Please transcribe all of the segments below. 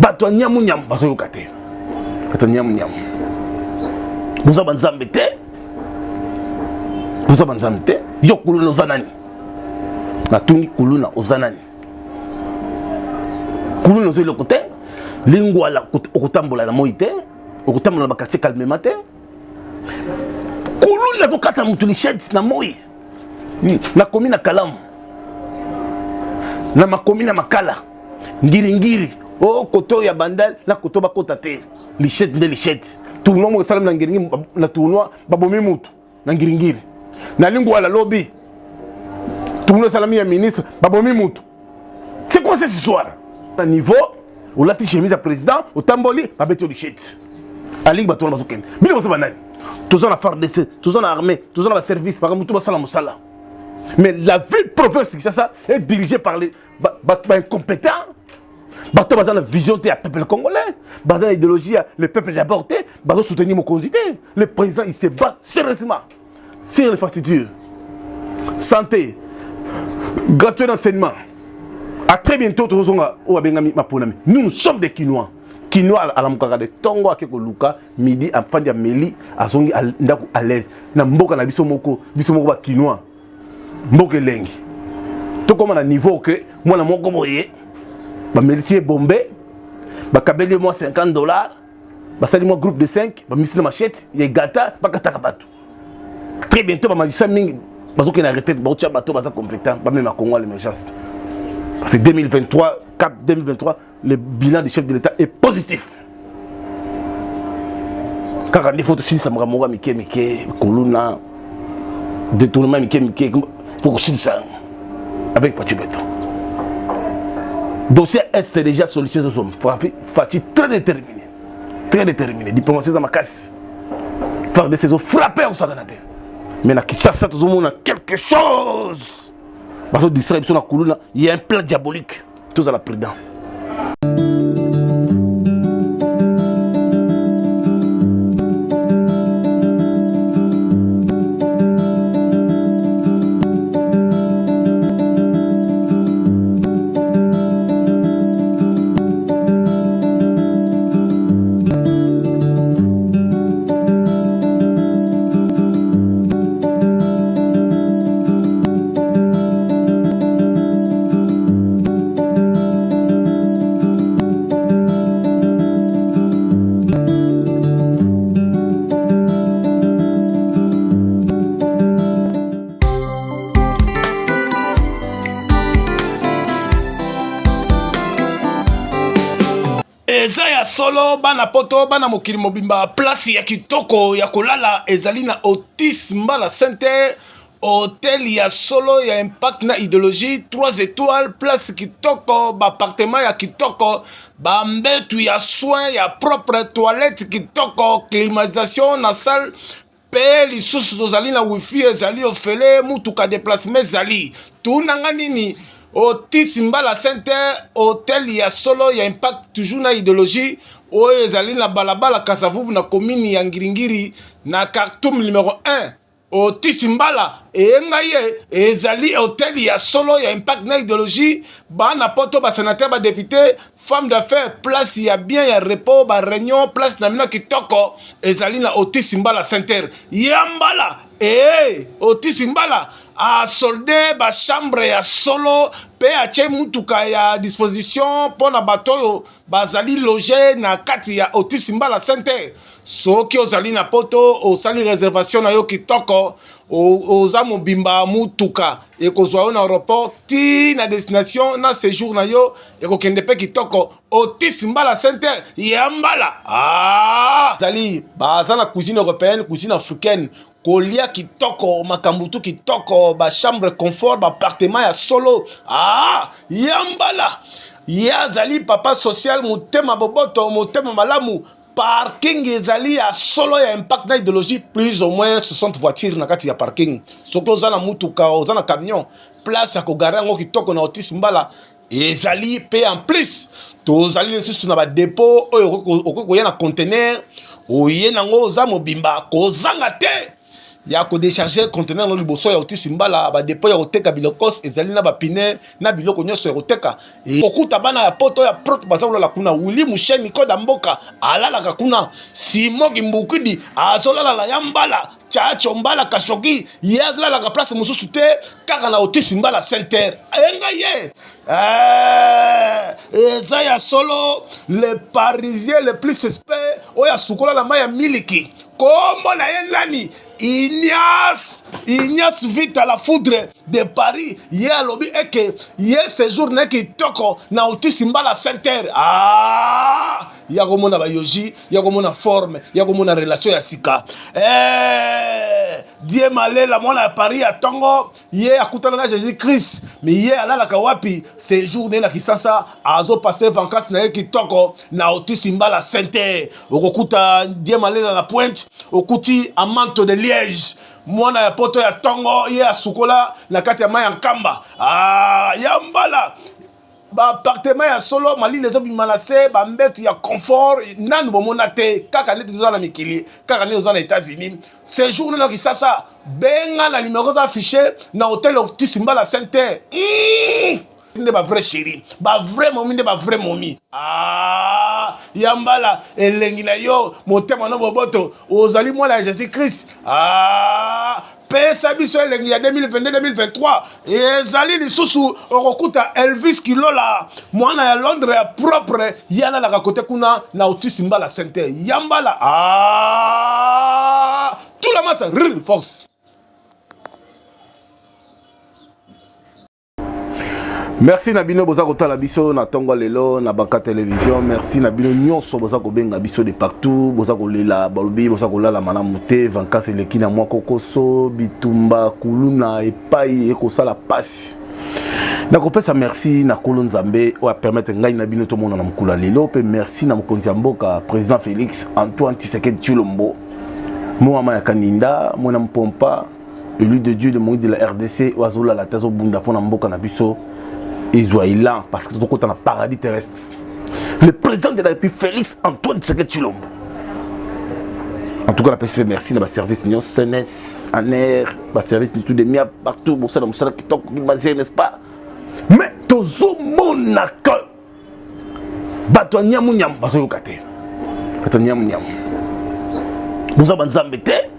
bato nyamu nyamu baso yokate bato nyamu nyamu buza banzambe te yo kuluna ozanani na tuni kuluna ozanani kuluna ozo lokote lingwala okutambola na moi te okutambola na quartier calmement te kuluna zo kata mutu lichette na moi na komi na Kalamu na makomi na Makala ngiri o koto ya bandal na koto bakota te lichette nde lichette tournoi mo salam na ngiri na tournoi babomi mutu na ngiri na lingwala lobby tournoi salami ya ministre babomi mutu. C'est quoi cette histoire? À niveau où la chemise à président au tamboli babeti au lichette ali bato na bazoken bino bosa banani tous en FARDC tous en armée tous en service par mutu basala musala. Mais la ville province ça est dirigée par les incompétents. Bato baza na vision te ya peuple congolais, baza na idéologie le peuple d'abord te, bazo soutenir mon congité. Le président il se bat sérieusement sur l'infrastructure, santé, gratuit d'enseignement. À très bientôt tous nous sommes des Quinois. Quinois à la mukaka de Tongo akeko luka midi à fin de meli à songi à l'aise. Na mboka na biso moko ba Quinois. Mboka lengi. Tout comme à niveau que moi na moko boye ba melicier bombé ba kabeli moi $50 ba sali moi groupe de 5 ba misina machette ya gata ba kataka batu. Très bientôt ba magicien mingi bazoki na retraite ba tia bato baza compétent ba même à Congo l'émergence. C'est 2023, cap 2023, le bilan du chef de l'État est positif. Car il faut aussi ça me Mike Koluna détournement Mike il faut aussi ça avec Fatou Beton. Dossier est déjà solution ce somme. Fatou très déterminé, diplomatie dans ma casse. Faire des saisons frapper au Saganate. Mais na Kinshasa tout le monde a quelque chose. Parce que distribution à Koulouna, il y a un plan diabolique. Tous à la prudence. Solo bana poto bana mokili mobimba place ya kitoko ya kolala ezali na Otis Mbala Center hôtel ya solo ya impact na idéologie 3 étoiles place kitoko ba appartement ya kitoko ba mbetu ya soin ya propre toilette kitoko climatisation na salle pe lisusu tozali na wifi ezali ofele mutuka déplacement ezali tunanga nini Otis Mbala Center hôtel ya solo ya impact toujours na idéologie oyo ezali na balabala Kasavubu na commune ya Ngiringiri na Khartoum numéro 1 Otis Mbala engaye ezali hôtel ya solo ya impact na idéologie bana poto ba sénateur ba député femme d'affaires place ya bien ya repos ba réunion place na mina kitoko ezali na Otis Mbala Center yambala Otis Mbala a soldé ba chambre ya solo pe a che mutuka ya disposition pona batoyo bazali loger na kati ya Otis Mbala Center soki ozali na poto osali réservation na yo kitoko oza mobimba mutuka ekozwa yo na aéroport ti na destination na séjour na yo ekokende pe kitoko Otis Mbala Center yambala zali baza na cuisine européenne cuisine africaine kolia kitoko makambutu kitoko ba chambre confort ba appartement ya solo yambala ya zali papa social motema boboto motema malamu parking ezali ya solo ya impact na idéologie plus ou moins 60 voitures na kati ya parking soko oza na mutuka oza na camion place ya kogara yango kitoko na Otis Mbala ezali pe en plus tozali lisusu na ba dépôt oyo okokoya na conteneur oye nango oza mobimba kozanga te ya ko décharger conteneur no liboso ya otisi mbala ba dépôt ya koteka bilokos ezali na ba pine na biloko nyonso ya koteka okuta bana ya poto ya propre bazakola kuna wuli musheni koda mboka alalaka kuna simoki mbukidi azolala la yambala chacho mbala kashoki ye alalaka place mususu te kaka na otisi mbala center enga ye eza ya solo le parisien le plus suspect oya sukola la maya miliki kombo na ye nani Ignace vite à la foudre de Paris. Hier, lobby et que hier séjour n'est que toko na otisi mbala center. Ah, ya komona ba yoji, ya komona forme, ya komona relation ya sika. Die malela mwana ya Paris à Tongo, hier akutana na Jésus Christ. Mais hier ala la kawapi séjour ne la kisasa azo passer vacances na ki toko na otisi mbala center. Okokuta die malela la pointe, okuti amanto de Liège. Mwana ya poto ya Tongo ye asukola na kati ya maya nkamba ya mbala ba appartement ya solo mali les obi malase ba mbetu ya confort nanu bomona te kaka neti zo na mikili kaka neti zo na États-Unis séjour na kisasa benga na numéro affiché na hôtel otisi mbala center nde ba vrai chéri ba vrai momi nde ba vrai momi yambala elengi na yo motema no boboto ozali mwana ya Jésus Christ pesa biso elengi ya 2022-2023 ezali lisusu okokuta Elvis Kilola mwana ya Londres ya propre yana la kote kuna na otisi mbala center yambala tout la masse force. Merci Nabino boza kotala biso na tongo lelo na baka télévision. Merci Nabino nyonso boza kobenga biso de partout boza kolela balobi boza kolala malamu te vankase leki na mwa kokoso bitumba kuluna epai ekosala pasi. Na kopesa merci na kolo nzambe o permettre ngai Nabino to mona na mukula lelo pe merci na mokonzi ya mboka président Félix Antoine Tshisekedi Tshilombo Moama ya Kaninda mona mpompa élu de Dieu de Moïse de la RDC oazola la tazo bunda pona mboka na biso Israël parce que c'est dans le paradis terrestre. Le président de la République Félix Antoine Tshisekedi Tshilombo. En tout cas, la PSP merci dans le service de CNS, ANER, le service du tout de Mia partout, pour ça, qui toque, n'est-ce pas? Mais tozo monaka. Bato nyamu nyam, baso yokate. Bato nyamu nyam. Vous avez banzambete.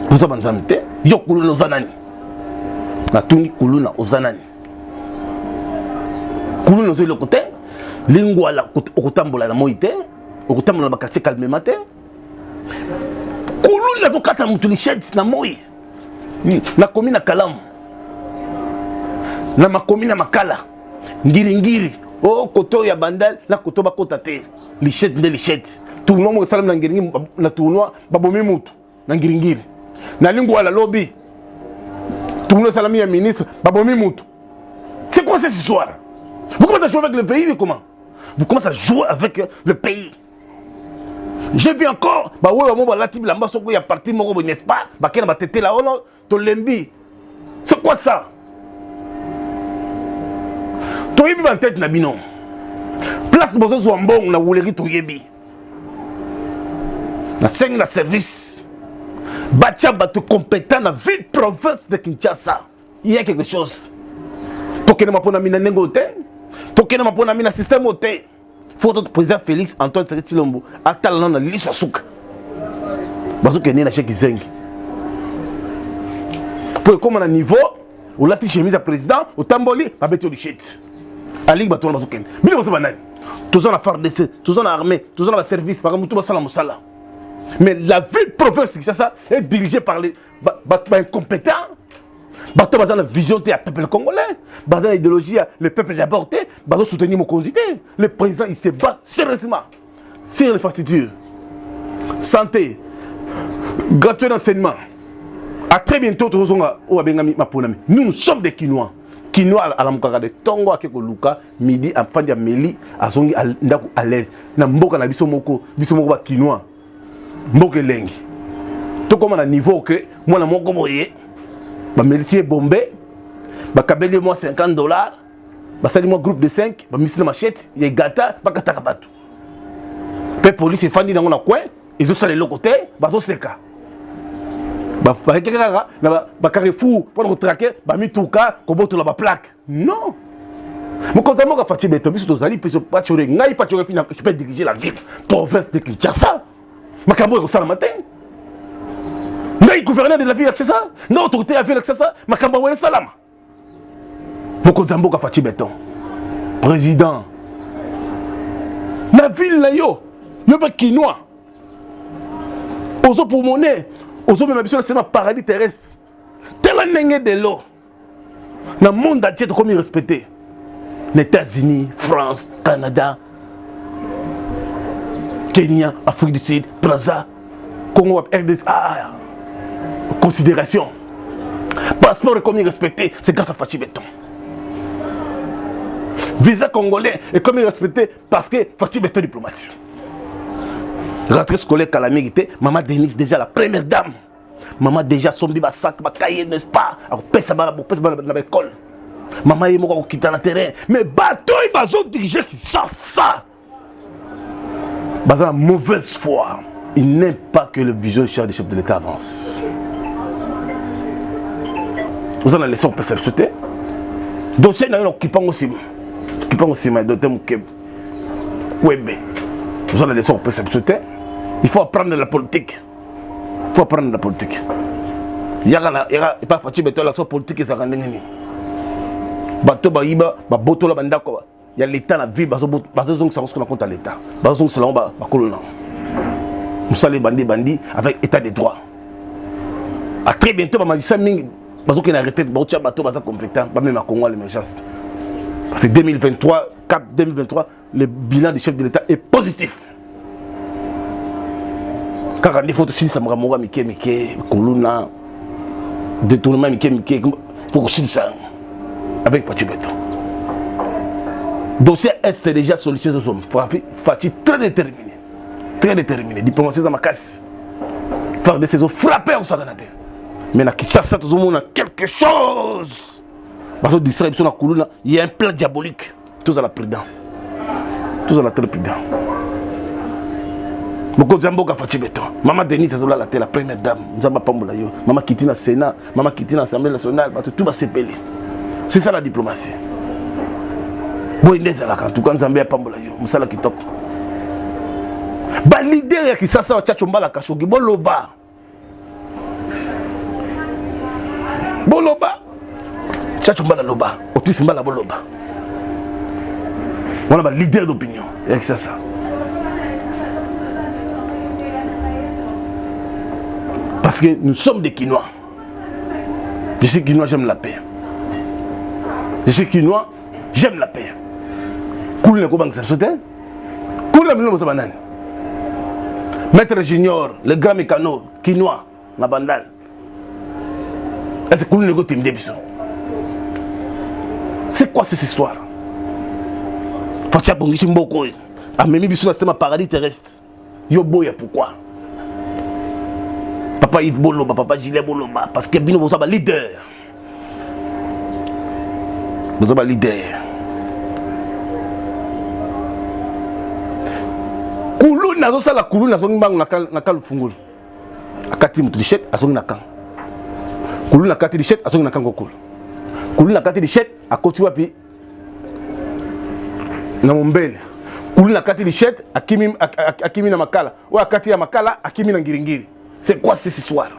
Vous avez banzambete. Yokulu no zanani. Na tuni kuluna ozanani. Kulu no zelo kote. Lingwa la okutambola na moite. Okutambola na bakati calmement te. Kulu na zokata mutu lished na moi. Na komi na kalamu. Na makomi na makala. Ngiri. Oh koto ya bandal na koto bakota te. Lished nde lished. Tournoi mo salam na ngiri na tournoi babomi mutu na ngiri. Na lingwa la lobby. Tournoi salami ya ministre babomi mutu. C'est quoi cette histoire? Vous commencez à jouer avec le pays, mais comment? Vous commencez à jouer avec le pays. J'ai vu encore, bah ouais, moi, la type, là-bas, il y a parti, n'est-ce pas? Bah, qui a tête là, oh, Tolembi. C'est quoi ça? Toyebi, en tête, Nabino. Place, bozo, Zouambong, na Wouleri, Toyebi. Na 5 na service. Batia, bateau compétent, na ville province de Kinshasa. Il y a quelque chose. Tokene mapona mina nengote. Tokene mapona mina système ote. Faut que le président Félix Antoine Tshisekedi Tshilombo atala na liso suka. Bazo kene na cheki zengi. Pour comme na niveau, ou la chemise à président, au tamboli, ba beto lichette. Ali bato na bazo kene. Bile bazo banani. Tous en affaire de tous en armée, tous en service, par mutu basala musala. Mais la ville province ça est dirigée par les incompétents. Bato baza na vision te ya peuple congolais, baza na idéologie le peuple d'abord te, bazo soutenir mon congité. Le président il se bat sérieusement sur l'infrastructure, santé, gratuit d'enseignement. À très bientôt tous on bengami maponami. Nous sommes des Kinois. Kinois à la mukaka de Tongo akeko luka midi afandi ya meli azongi ndaku à l'aise. Na mboka na biso moko ba Kinois. Mboka lengi. To comme na niveau que moi na moko boye ba melicier bombé ba kabeli moi $50 ba sali moi groupe de 5 ba misina machette ye gata ba kataka batu pe police fandi nango na coin ils ont salé le côté ba zo seka ba Carrefour pour traquer ba mituka ko botola ba plaque. Non. Mon compte à Fachi Beton, biso tozali peso pachore ngai pachore fina je peux diriger la ville province de Kinshasa. Makambo ko sala matin. Ngai gouverneur de la ville c'est ça. Non autorité à ville c'est ça. Makambo wa salama. Mon compte à Fachi Beton. Président. La ville là yo ba Kinois. Ozo pour monnaie. Ozo même biso c'est ma paradis terrestre. Tellement nenge de l'eau. Dans le monde entier comme respecté. Les États-Unis, France, Canada, Kenya, Afrique du Sud, Brazza, Congo, RDC, considération. Passeport est comme respecté, c'est grâce à Fachi Beton. Visa congolais est comme respecté parce que Fachi Beton diplomatie. Rentrée scolaire calamité, maman Denise déjà la première dame. Maman déjà son biba sac, ba cahier n'est-ce pas? Alors pèse à l'école. Maman est mort quitter le terrain. Mais bateau, ils ont dirigé qui ça. Dans la mauvaise foi, il n'aime pas que le vision du chef de l'État avance. Vous en avez laissé un peu s'absouter. Donc, c'est un occupant aussi. Occupant aussi, mais d'autres web. Vous en avez laissé un peu s'absouter. Il faut apprendre la politique. Il faut apprendre la politique. Il y a pas fatigué, mais l'action politique, ça rend nini. Bateau baïba, bateau la banda quoi. Il y a l'État la vie, bateau zong ça qu'on compte à l'État. Bateau zong c'est là on va colonel. Nous sommes bandits avec État de droit. À très bientôt, magistrat Ming, bateau qui est arrêté, bateau bateau compétent, pas même à Congo l'émergence. Parce que 2023, cap 2023, le bilan du chef de l'État est positif. Car il faut aussi ça me ramora Mike colonel, détournement Mike il faut aussi ça. Avec Fachi Beton. Dossier est déjà solution aux hommes. Fachi très déterminé. Très déterminé. Diplomatie dans ma casse. Faire des saisons frapper au Saganate. Mais dans Kinshasa, tout le monde a quelque chose. Parce que distribution à Koulouna, il y a un plan diabolique. Tous à la prudence. Tous à la très prudence. Beaucoup Zamboka Fachi Beton. Maman Denise est là, la première dame. Zamba Pambola yo. Maman Kittina Sénat. Maman Kittina Assemblée nationale. Tout va s'épeler. C'est ça la diplomatie. Bon, il est là quand tout le monde Pambola yo. Moussala Kitoko. Ba leader qui ça va tchachomba la kashogi. Boloba. Boloba. Tchachomba la loba. Otismba la boloba. Voilà ba leader d'opinion. Et c'est ça. Parce que nous sommes des Kinois. Je suis Kinois, j'aime la paix. Je suis Kinois, j'aime la paix. Koul ne kobang sa sote. Koul ne mino banane. Maître Junior, le grand mécano, Kinois, na bandal. Est-ce que Koul ne go timde biso? C'est quoi cette histoire? Fatia Bongisi Mboko. Amemi biso na système paradis terrestre. Yo boya pourquoi? Papa Yves Boloba, papa Gilet Boloba, parce que Bino Bozaba leader. Bozaba leader. Koulou nazo sala koulou nazo ngbangu nakal fungul. Akati mutu dichet asongi nakang. Koulou nakati dichet asongi nakang kokul. Koulou nakati dichet akoti wapi na Mombele. Koulou nakati dichet akimi na makala. Ou akati ya makala akimi na ngiringiri. C'est quoi cette histoire?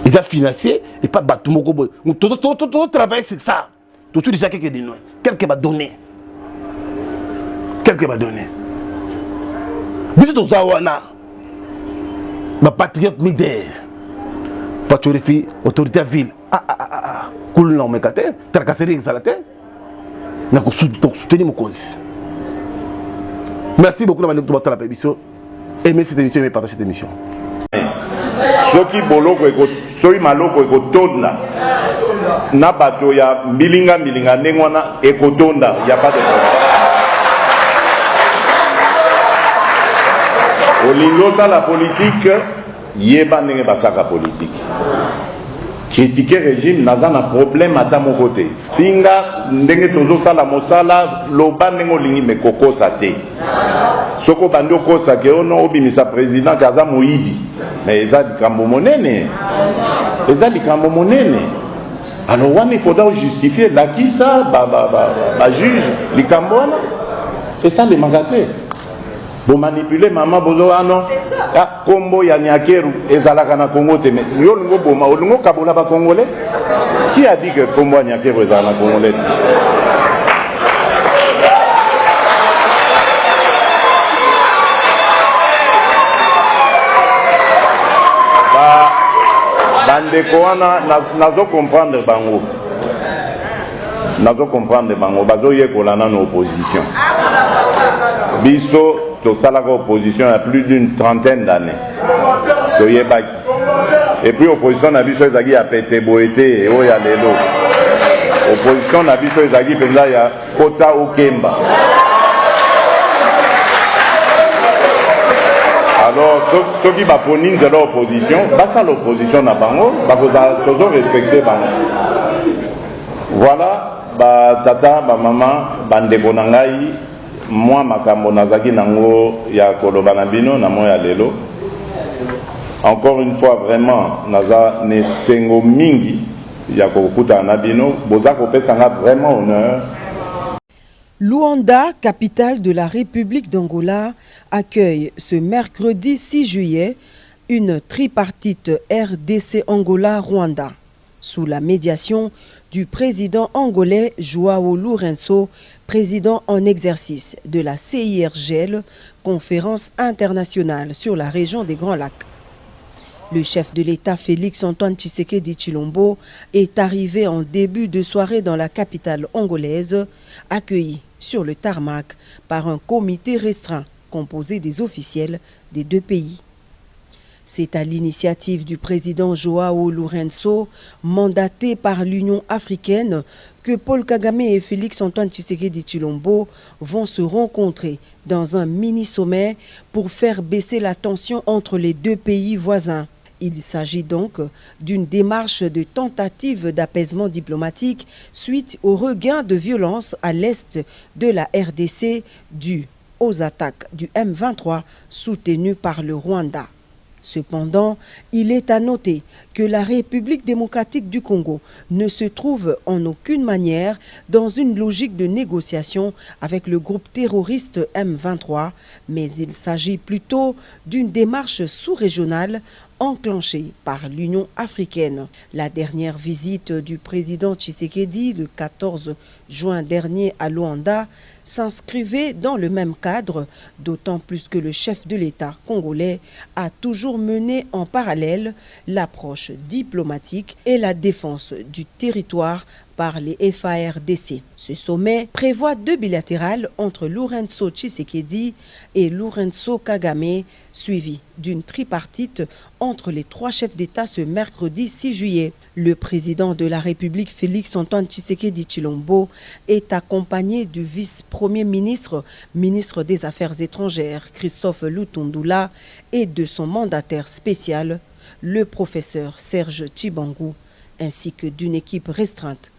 Ils ont financé et pas battu mon gobo. Tout travail c'est ça. Tout déjà quelqu'un de nous. Quelqu'un va donner. Quelqu'un va donner. Bisous aux Awana. Ma patriote leader. Patriote autorité ville. Cool non mais kate. Tracasserie exalté. N'a que soutenir mon cause. Merci beaucoup d'avoir été là pour l'émission. Aimez cette émission et partagez cette émission. Soki boloko soki maloko ekotonda na bato ya milinga ndengwana ekotonda ya pas de problème. Olingo la politique yeba ndenge basaka politique. Critiquer régime n'a pas de problème à mon côté. Singa ndenge tozo sala mosala loba ndenge olingi mekoko sa te. Soko bando kosa ke ono obimisa président kaza moyibi. Mais eza likambo monene. Eza likambo monene. Alors wana il faudra justifier la qui ça ba juge likambo wana. Et ça les magaté. Bon manipuler maman bozo ano ya kombo ya Nyakeru ezalaka na Congo te mais yo lingo boma lingo kabola ba congolais. Qui a dit que kombo ya Nyakeru ezalaka na congolais? Bandeko wana nazo comprendre bango. Nazo comprendre bango bazo yekola na opposition. Biso to salaka opposition il y a plus d'une trentaine d'années. To yebaki. Et puis opposition na biso ezaki ya pete boete e o ya lelo. Opposition na biso ezaki penza ya kota okemba. Alors, ceux qui baponine de l'opposition, basa l'opposition na bango, toujours respecter bango. Voilà, ba tata, ba maman, bandeko nangai, moi makambo nazaki nango ya koloba na bino na moya lelo. Encore une fois vraiment naza ne sengo mingi ya kokuta na bino, boza kopesa nga vraiment honneur. Luanda, capitale de la République d'Angola, accueille ce mercredi 6 juillet une tripartite RDC-Angola-Rwanda sous la médiation du président angolais Joao Lourenço, président en exercice de la CIRGL, conférence internationale sur la région des Grands Lacs. Le chef de l'État Félix-Antoine Tshisekedi Tshilombo est arrivé en début de soirée dans la capitale angolaise, accueilli sur le tarmac par un comité restreint composé des officiels des deux pays. C'est à l'initiative du président Joao Lourenço, mandaté par l'Union africaine, que Paul Kagame et Félix-Antoine Tshisekedi Tshilombo vont se rencontrer dans un mini-sommet pour faire baisser la tension entre les deux pays voisins. Il s'agit donc d'une démarche de tentative d'apaisement diplomatique suite au regain de violence à l'est de la RDC dû aux attaques du M23 soutenues par le Rwanda. Cependant, il est à noter que la République démocratique du Congo ne se trouve en aucune manière dans une logique de négociation avec le groupe terroriste M23, mais il s'agit plutôt d'une démarche sous-régionale enclenchée par l'Union africaine. La dernière visite du président Tshisekedi le 14 juin dernier à Luanda s'inscrivait dans le même cadre, d'autant plus que le chef de l'État congolais a toujours mené en parallèle l'approche diplomatique et la défense du territoire par les FARDC. Ce sommet prévoit 2 bilatérales entre Lourenço Tshisekedi et Lourenço Kagame, suivi d'une tripartite entre les 3 chefs d'État ce mercredi 6 juillet. Le président de la République Félix-Antoine Tshisekedi Tshilombo est accompagné du vice-premier ministre, ministre des Affaires étrangères Christophe Lutundula et de son mandataire spécial, le professeur Serge Tshibangou, ainsi que d'une équipe restreinte